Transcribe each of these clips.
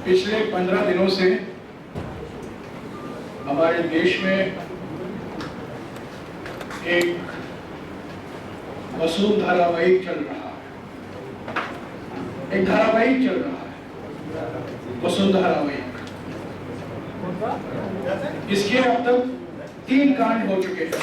पिछले 15 दिनों से हमारे देश में एक वसूल धारावाहिक चल रहा है, एक धारावाहिक चल रहा है, वसूल धारावाहिक। इसके अब तक 3 कांड हो चुके हैं,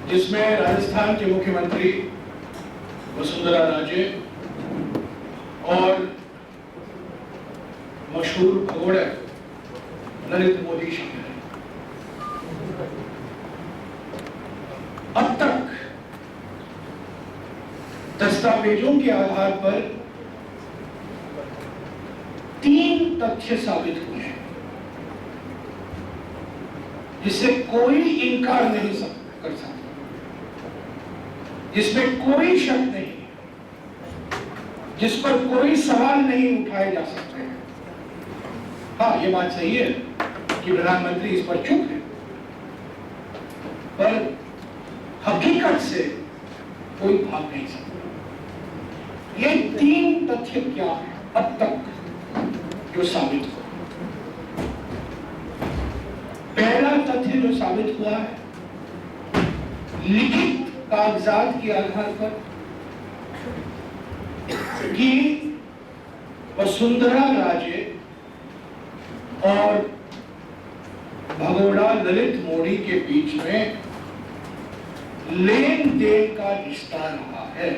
जिसमें राजस्थान के मुख्यमंत्री वसुंधरा राजे और मशहूर भगोड़ा ललित मोदी शामिल हैं। अब तक दस्तावेजों के आधार पर 3 तथ्य साबित हुए हैं, जिससे कोई इनकार नहीं कर सकता, जिसमें कोई शक नहीं, जिस पर कोई सवाल नहीं उठाए जा सकते हैं। हाँ, ये बात सही है कि प्रधानमंत्री इस पर चुप है, पर हकीकत से कोई भाग नहीं सकता। ये 3 तथ्य क्या है अब तक जो साबित हुआ? पहला तथ्य जो साबित हुआ है, लिखित कागजात के आधार पर कि वसुंधरा राजे और भगोड़ा ललित मोदी के बीच में लेन देन का रिश्ता रहा है।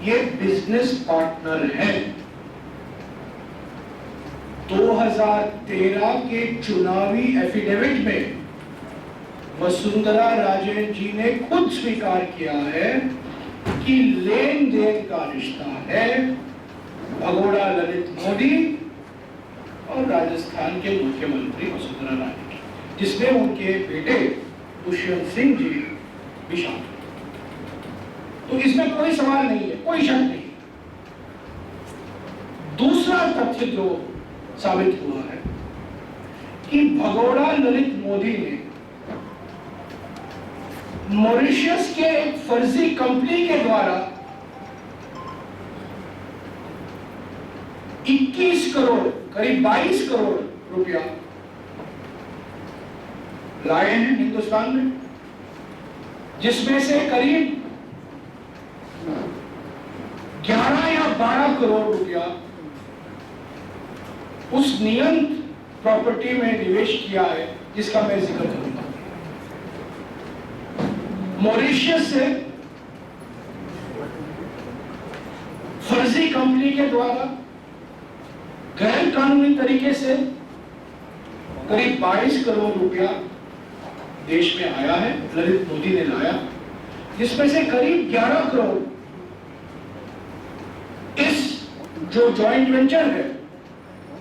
ये बिजनेस पार्टनर है। 2013 के चुनावी एफिडेविट में वसुंधरा राजे जी ने खुद स्वीकार किया है कि लेन देन का रिश्ता है भगोड़ा ललित मोदी और राजस्थान के मुख्यमंत्री वसुंधरा राजे, जिसमें उनके बेटे दुष्यंत सिंह जी भी शामिल। तो इसमें कोई सवाल नहीं है, कोई शक नहीं। दूसरा तथ्य जो साबित हुआ है कि भगोड़ा ललित मोदी ने मॉरिशस के एक फर्जी कंपनी के द्वारा 21 करोड़, करीब 22 करोड़ रुपया लाए हैं हिंदुस्तान में, जिसमें से करीब 11 या 12 करोड़ रुपया उस नियंत प्रॉपर्टी में निवेश किया है, जिसका मैं जिक्र करूंगा। मॉरिशस से फर्जी कंपनी के द्वारा गैर कानूनी तरीके से करीब 22 करोड़ रुपया देश में आया है, ललित मोदी ने लाया, जिसमें से करीब 11 करोड़ इस जो जॉइंट वेंचर है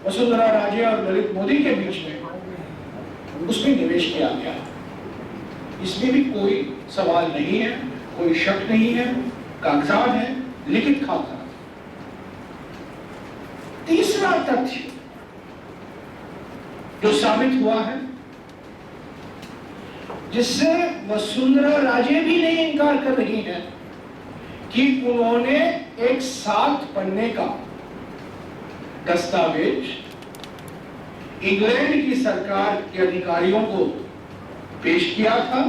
वसुंधरा राजे और ललित मोदी के बीच में, उसमें निवेश किया गया। इसमें भी कोई सवाल नहीं है, कोई शक नहीं है, कागजात है, लिखित कागजात। तीसरा तथ्य जो साबित हुआ है, जिससे वसुंधरा राजे भी नहीं इनकार कर रही है कि उन्होंने एक 7 पन्ने का दस्तावेज इंग्लैंड की सरकार के अधिकारियों को पेश किया था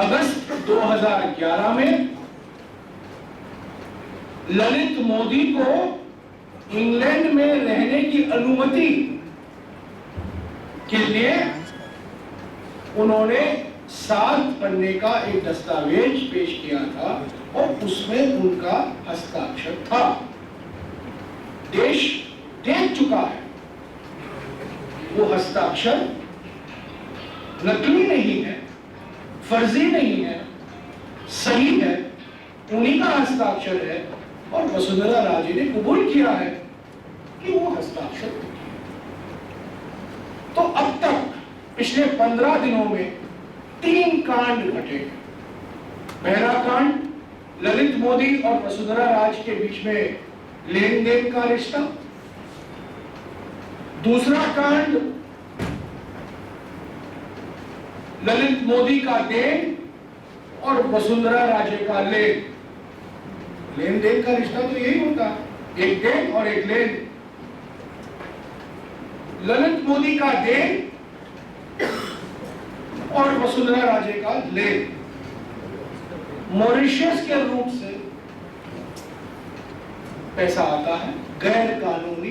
अगस्त 2011 में ललित मोदी को इंग्लैंड में रहने की अनुमति के लिए। उन्होंने 7 पन्ने का एक दस्तावेज पेश किया था और उसमें उनका हस्ताक्षर था। देश देख चुका है वो हस्ताक्षर नकली नहीं है, फर्जी नहीं है, सही है, उन्हीं का हस्ताक्षर है और वसुंधरा राजे ने कबूल किया है कि वो हस्ताक्षर। तो अब तक पिछले 15 दिनों में 3 कांड घटे। पहला कांड ललित मोदी और वसुंधरा राजे के बीच में लेन देन का रिश्ता। दूसरा कांड ललित मोदी का देन और वसुंधरा राजे का लेन। लेन देन का रिश्ता तो यही होता है, एक देन और एक लेन। ललित मोदी का देन और वसुंधरा राजे का लेन। मॉरिशस के रूप से पैसा आता है गैर कानूनी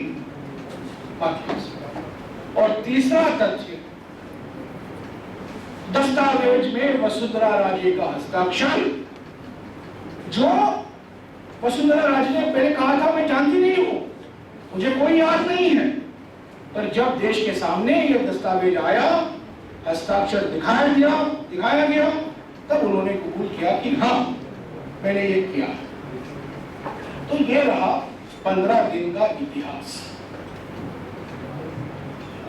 माध्यम से। और तीसरा तथ्य, दस्तावेज में वसुंधरा राजे का हस्ताक्षर, जो वसुंधरा राजे ने पहले कहा था मैं जानती नहीं हूं, मुझे कोई याद नहीं है, पर जब देश के सामने यह दस्तावेज आया, हस्ताक्षर दिखाया गया, तब उन्होंने कबूल किया कि हाँ मैंने ये किया। तो ये रहा 15 दिन का इतिहास।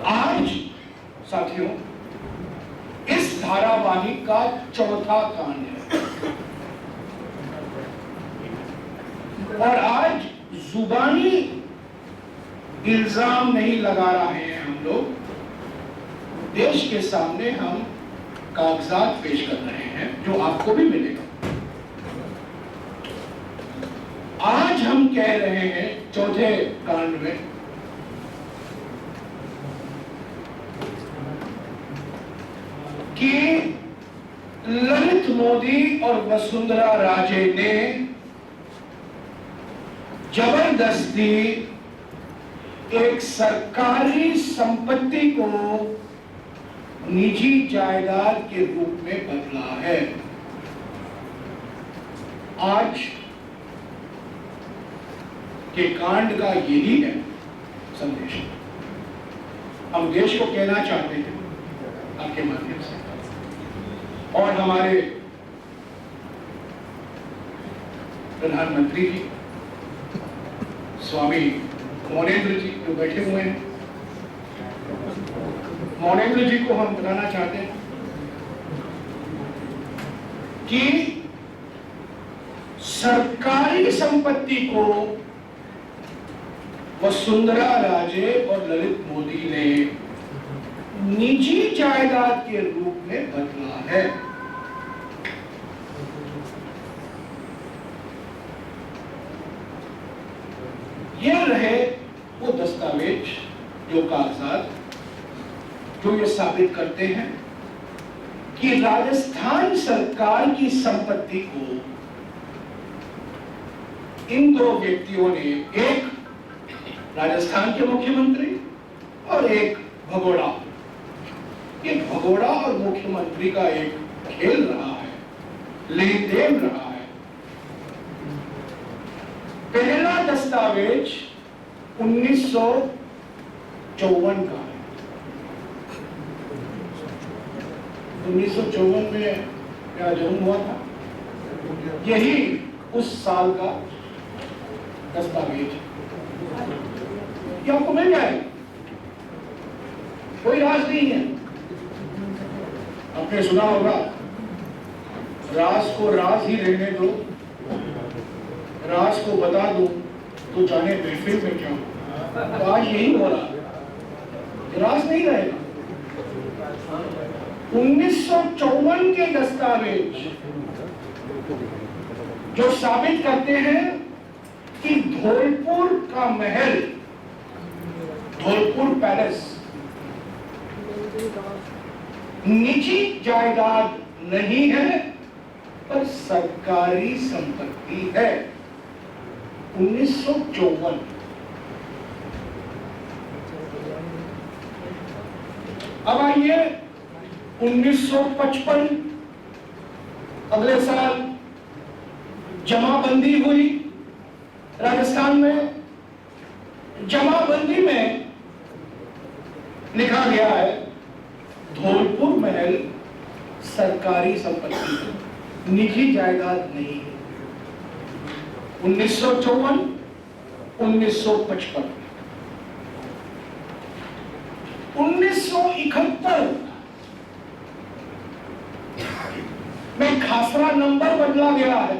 आज साथियों, इस धारावाहिक का चौथा कांड है और आज जुबानी इल्जाम नहीं लगा रहे हैं हम लोग, देश के सामने हम कागजात पेश कर रहे हैं जो आपको भी मिलेगा। आज हम कह रहे हैं चौथे कांड में कि ललित मोदी और वसुंधरा राजे ने जबरदस्ती एक सरकारी संपत्ति को निजी जायदाद के रूप में बदला है। आज के कांड का यही है संदेश। हम देश को कहना चाहते हैं आपके माध्यम से, और हमारे प्रधानमंत्री जी स्वामी मौनेन्द्र जी जो बैठे हुए हैं, मौनेन्द्र जी को हम बताना चाहते हैं कि सरकारी संपत्ति को वसुंधरा राजे और ललित मोदी ने निजी जायदाद के रूप में बदला है। ये रहे वो दस्तावेज, जो कागजात जो ये साबित करते हैं कि राजस्थान सरकार की संपत्ति को इन दो व्यक्तियों ने, एक राजस्थान के मुख्यमंत्री और एक भगोड़ा, ये भगोड़ा और मुख्यमंत्री का एक खेल रहा है, लेन देन रहा है। पहला दस्तावेज 1954 का है। 1954 में मेरा जन्म हुआ था, यही उस साल का दस्तावेज। ये आपको मिल जाएगा, कोई राज नहीं है। आपने सुना होगा, राज को राज ही रहने दो, राज को बता दो तो जाने महफिल में क्या। तो आज यही हो रहा, राज नहीं रहेगा। 1954 के दस्तावेज जो साबित करते हैं कि धौलपुर का महल, धौलपुर पैलेस निजी जायदाद नहीं है पर सरकारी संपत्ति है। 1954। अब आइए 1955, अगले साल जमाबंदी हुई राजस्थान में। जमाबंदी में लिखा गया है धौलपुर महल सरकारी संपत्ति है, निजी जायदाद नहीं है। 1954, 1955, 1971 में खासरा नंबर बदला गया है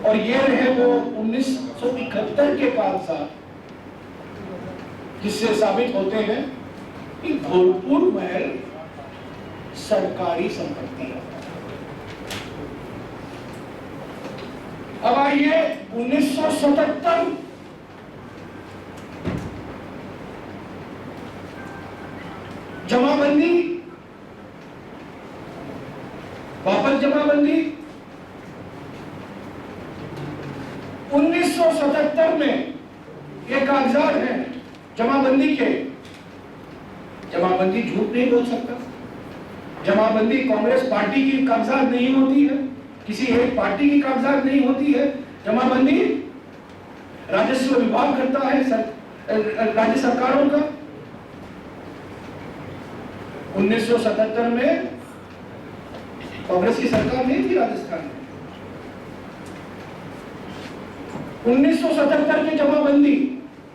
और ये रहे वो 1971 के कागजात जिससे साबित होते हैं कि धौलपुर महल सरकारी संपत्ति है। आइए 1977 जमाबंदी, वापस जमाबंदी। 1977 में ये कागजात हैं जमाबंदी के। जमाबंदी झूठ नहीं बोल सकता। जमाबंदी कांग्रेस पार्टी की कागजात नहीं होती है, किसी एक पार्टी की कागजात नहीं होती है। जमाबंदी राजस्व विभाग करता है, राज्य सरकारों का। 1977 में कांग्रेस की सरकार नहीं थी राजस्थान में। 1977 की जमाबंदी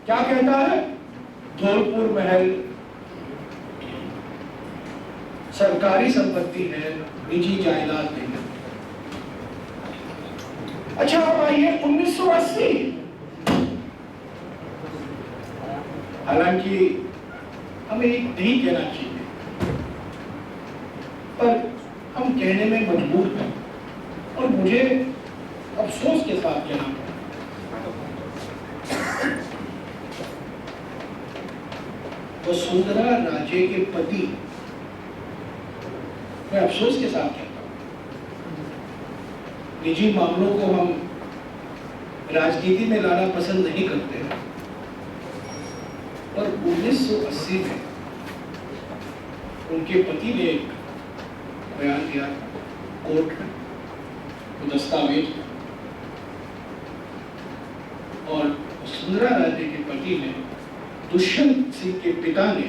क्या कहता है? धौलपुर महल सरकारी संपत्ति है, निजी जायदाद नहीं है। अच्छा, अब आइए 1980। हालांकि हमें नहीं कहना चाहिए, पर हम कहने में मजबूर हैं और मुझे अफसोस के साथ कहना पड़ा। वसुंधरा राजे के पति, मैं अफसोस के साथ कहता हूं, निजी मामलों को हम राजनीति में लाना पसंद नहीं करते हैं, और 1980 में उनके पति ने एक बयान दिया कोर्ट में, वो दस्तावेज, और वसुंधरा राजे के पति ने, दुष्यंत सिंह के पिता ने,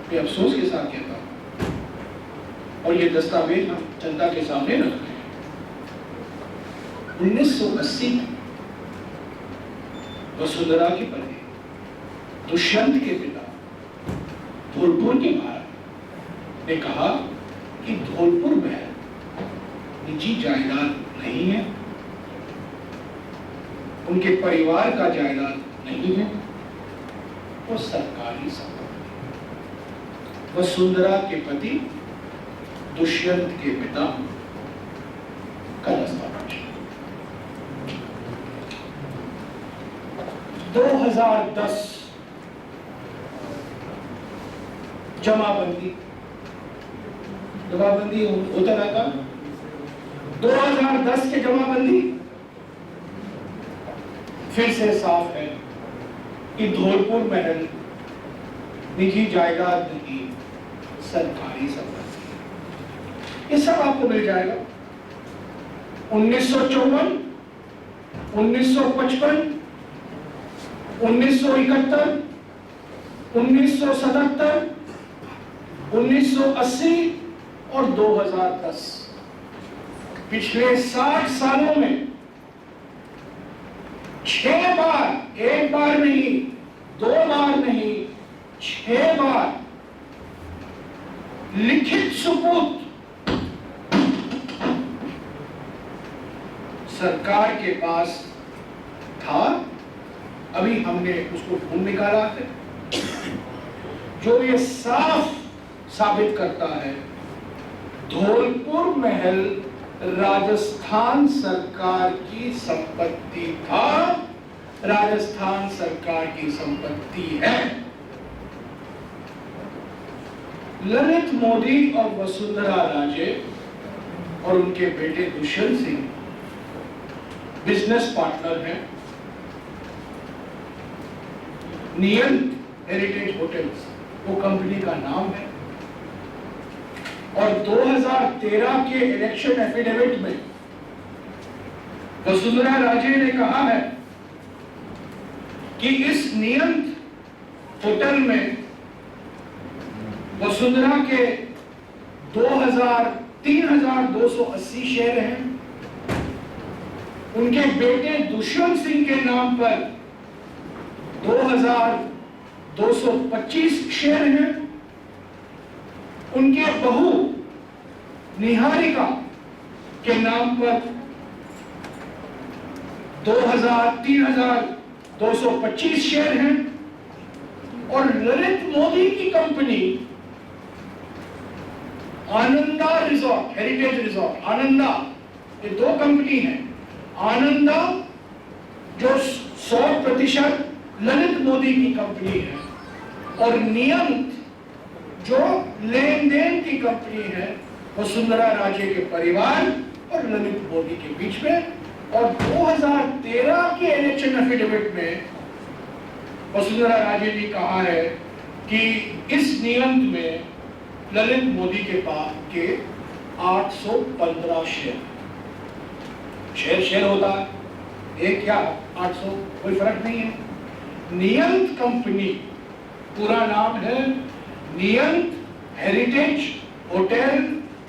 मैं अफसोस के साथ कहता हूं, और ये दस्तावेज हम जनता के सामने रखते हैं। 1980 में वसुंधरा के पति दुष्यंत के पिता धौलपुर के महाराज ने कहा कि धौलपुर महल निजी जायदाद नहीं है, उनके परिवार का जायदाद नहीं है, वो सरकारी संपत्ति। वसुंधरा के पति दुष्यंत के पिता का दस्तावेज। 2010 जमाबंदी होता रहता। 2010 के जमाबंदी फिर से साफ है कि धौलपुर महल निजी जायदाद नहीं, सरकारी संपत्ति। ये सब आपको मिल जाएगा। 1954, 1955, 1971, 1977, 1980 और 2010। पिछले 60 सालों में 6 बार, एक बार नहीं, 2 बार नहीं, 6 बार लिखित सबूत सरकार के पास था। अभी हमने उसको ढूंढ निकाला है, जो ये साफ साबित करता है धौलपुर महल राजस्थान सरकार की संपत्ति था, राजस्थान सरकार की संपत्ति है। ललित मोदी और वसुंधरा राजे और उनके बेटे दुष्यंत सिंह बिजनेस पार्टनर हैं। नियंत हेरिटेज होटल्स वो कंपनी का नाम है, और 2013 के इलेक्शन एफिडेविट में वसुंधरा राजे ने कहा है कि इस नियंत होटल में वसुंधरा के 3,280 शेयर हैं, उनके बेटे दुष्यंत सिंह के नाम पर 2,225 शेयर हैं, उनके बहू निहारिका के नाम पर 3,225 शेयर हैं, और ललित मोदी की company Ananda resort, heritage resort Ananda, ये दो कंपनी है, आनंदा जो 100% ललित मोदी की कंपनी है और नियंत जो लेन देन की कंपनी है वसुंधरा राजे के परिवार और ललित मोदी के बीच में। और 2013 के इलेक्शन एफिडेविट में वसुंधरा राजे ने कहा है कि इस नियंत में ललित मोदी के पास के 815 शेयर होता है, एक या 800 कोई फर्क नहीं है। नियंत कंपनी पूरा नाम है Niyant heritage hotel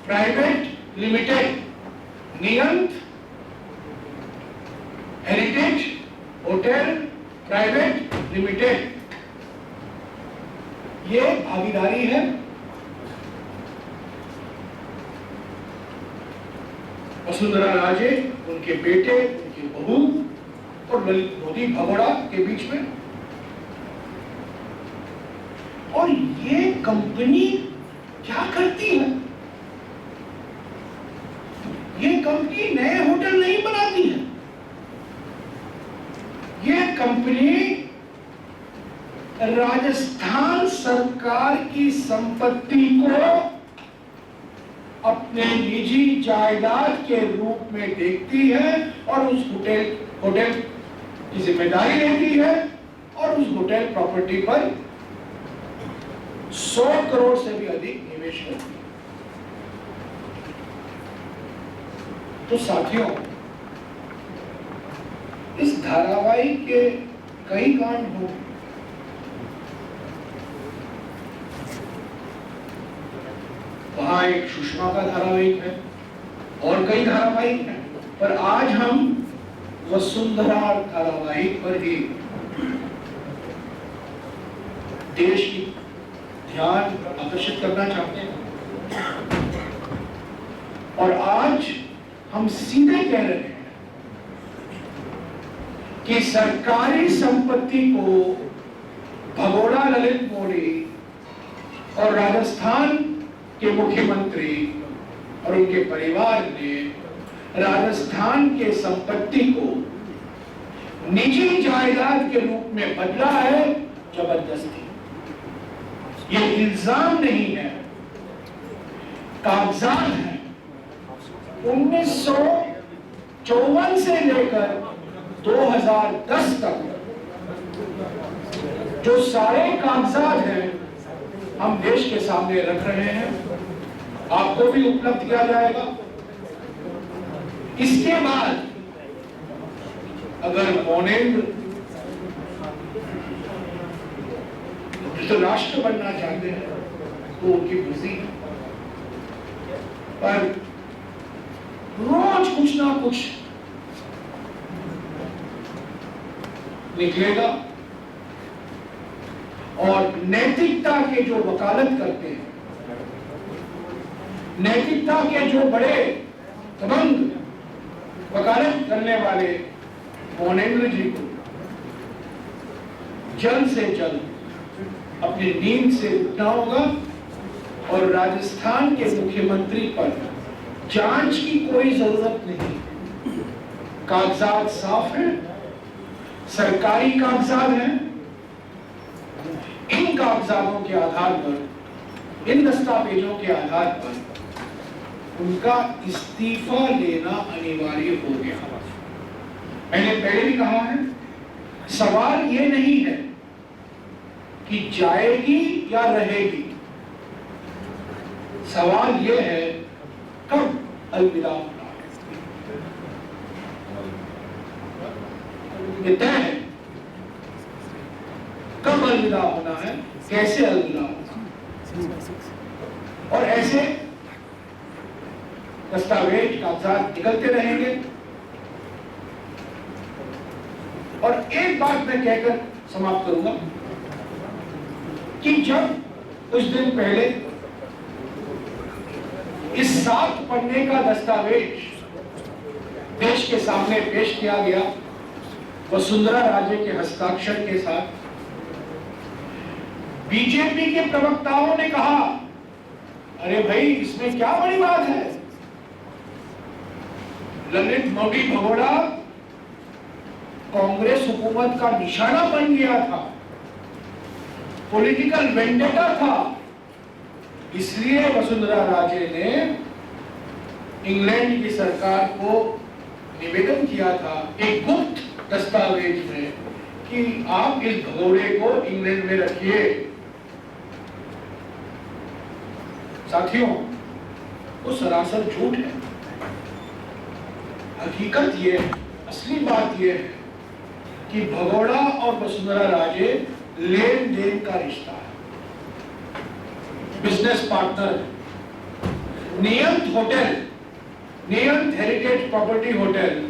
private limited. Niyant heritage hotel private limited, ये भागीदारी है वसुंधरा राजे, उनके बेटे, उनकी बहू और ललित मोदी भगोड़ा के बीच में। और ये कंपनी क्या करती है? ये कंपनी नए होटल नहीं बनाती है, ये कंपनी राजस्थान सरकार की संपत्ति को अपने निजी जायदाद के रूप में देखती है और उस होटल की जिम्मेदारी लेती है और उस होटल प्रॉपर्टी पर 100 करोड़ से भी अधिक निवेश करती है। तो साथियों, इस धारावाहिक के कई कांड हो, वहां एक सुषमा का धारावाहिक है और कई धारावाहिक हैं, पर आज हम वसुंधरा धारावाहिक पर ही देश की ध्यान आकर्षित करना चाहते हैं। और आज हम सीधे कह रहे हैं कि सरकारी संपत्ति को भगोड़ा ललित मोदी और राजस्थान के मुख्यमंत्री और उनके परिवार ने राजस्थान के संपत्ति को निजी जायदाद के रूप में बदला है जबरदस्ती। ये इल्जाम नहीं है, कागजात है। 1954 से लेकर 2010 तक जो सारे कागजात हैं हम देश के सामने रख रहे हैं, आपको भी उपलब्ध किया जाएगा। इसके बाद अगर मौनेन्द्र तो राष्ट्र बनना चाहते हैं तो उनकी मर्जी है, पर रोज कुछ ना कुछ निकलेगा। और नैतिकता के जो वकालत करते हैं, नैतिकता के जो बड़े दबंग वकालत करने वाले मौनेन्द्र जी को जल्द से जल्द अपनी नींद से उठना होगा और राजस्थान के मुख्यमंत्री पर जांच की कोई जरूरत नहीं। कागजात साफ हैं, सरकारी कागजात हैं। इन कागजातों के आधार पर, इन दस्तावेजों के आधार पर उनका इस्तीफा लेना अनिवार्य हो गया। मैंने पहले भी कहा है, सवाल ये नहीं है कि जाएगी या रहेगी, सवाल ये है कब अलविदा होना है। ये तय है कब अलविदा होना है, कैसे अलविदा होना है। और ऐसे दस्तावेज कागजात निकलते रहेंगे। और एक बात मैं कहकर समाप्त करूंगा कि जब कुछ दिन पहले इस 7 पन्ने का दस्तावेज देश के सामने पेश किया गया वसुंधरा राजे के हस्ताक्षर के साथ, बीजेपी के प्रवक्ताओं ने कहा, अरे भाई इसमें क्या बड़ी बात है, ललित मोदी भगोड़ा कांग्रेस हुकूमत का निशाना बन गया था, पॉलिटिकल वेंडेटा था। इसलिए वसुंधरा राजे ने इंग्लैंड की सरकार को निवेदन किया था एक गुप्त दस्तावेज में कि आप इस भगोड़े को इंग्लैंड में रखिए। साथियों, वो सरासर झूठ है। हकीकत ये है, असली बात ये है कि भगोड़ा और वसुंधरा राजे लेन देन का रिश्ता है, बिजनेस पार्टनर है। नियंत होटल, नियंत हेरिटेज प्रॉपर्टी होटल,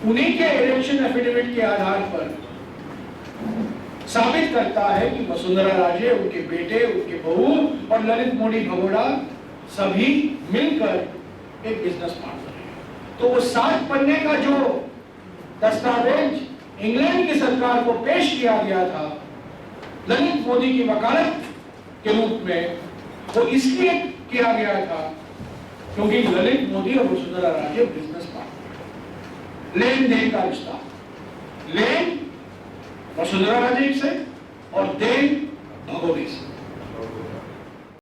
उन्हीं के इलेक्शन एफिडेविट के आधार पर साबित करता है कि वसुंधरा राजे, उनके बेटे, उनके बहू और ललित मोदी भगोड़ा सभी मिलकर एक बिजनेस पार्टनर है। तो वो 7 पन्ने का जो दस्तावेज इंग्लैंड की सरकार को पेश किया गया था ललित मोदी की वकालत के रूप में, वो इसलिए किया गया था क्योंकि ललित मोदी और वसुंधरा राजे बिजनेस पार्टनर, लेन देन का रिश्ता, लेन वसुंधरा राजे से और देन भगोड़े से।